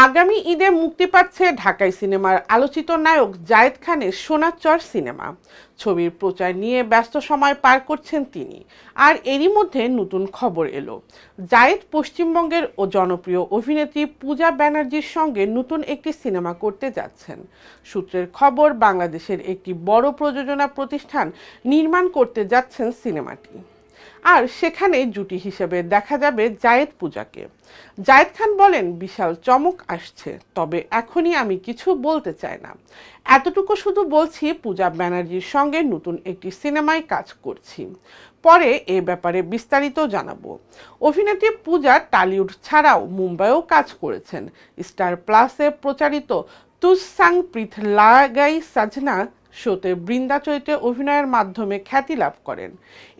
আগামী ঈদে মুক্তি পাচ্ছে ঢাকাই সিনেমার আলোচিত নায়ক জায়েদ খানের সোনার চর সিনেমা। ছবির প্রচার নিয়ে ব্যস্ত সময় পার করছেন তিনি। আর এরই মধ্যে নতুন খবর এলো, জায়েদ পশ্চিমবঙ্গের জনপ্রিয় অভিনেত্রী পূজা ব্যানার্জির সঙ্গে নতুন একটি সিনেমা করতে যাচ্ছেন। সূত্রের খবর, বাংলাদেশের একটি বড় প্রযোজনা প্রতিষ্ঠান নির্মাণ করতে যাচ্ছেন সিনেমাটি। আর সেখানে জুটি হিসেবে দেখা যাবে জায়েদ পূজাকে। জায়েদ খান বলেন, বিশাল চমক আসছে, তবে এখনই আমি কিছু বলতে চাই না। এতটুকু শুধু বলছি, পূজা ব্যানার্জির সঙ্গে নতুন একটি সিনেমায় কাজ করছি, পরে এ ব্যাপারে বিস্তারিত জানাবো। অভিনেত্রী পূজা টালিউড ছাড়াও মুম্বাইয়েও কাজ করেছেন। স্টার প্লাসে প্রচারিত তুজ সাং প্রীথ লাগাই সাজনা শোতে বৃন্দা চরিত্রে অভিনয়ের মাধ্যমে খ্যাতি লাভ করেন।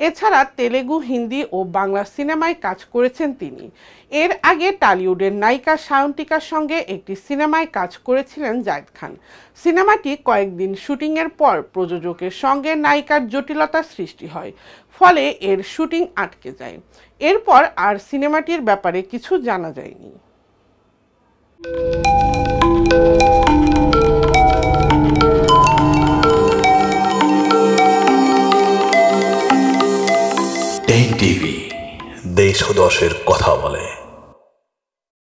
এছাড়া তেলেগু, হিন্দি ও বাংলা সিনেমায় কাজ করেছেন তিনি। এর আগে টলিউডের নায়িকা সায়ন্তিকার সঙ্গে একটি সিনেমায় কাজ করেছিলেন জায়েদ খান। সিনেমাটি কয়েকদিন শুটিংয়ের পর প্রযোজকের সঙ্গে নায়িকার জটিলতার সৃষ্টি হয়, ফলে এর শুটিং আটকে যায়। এরপর আর সিনেমাটির ব্যাপারে কিছু জানা যায়নি। টিভি দেশ ও দশের কথা বলে।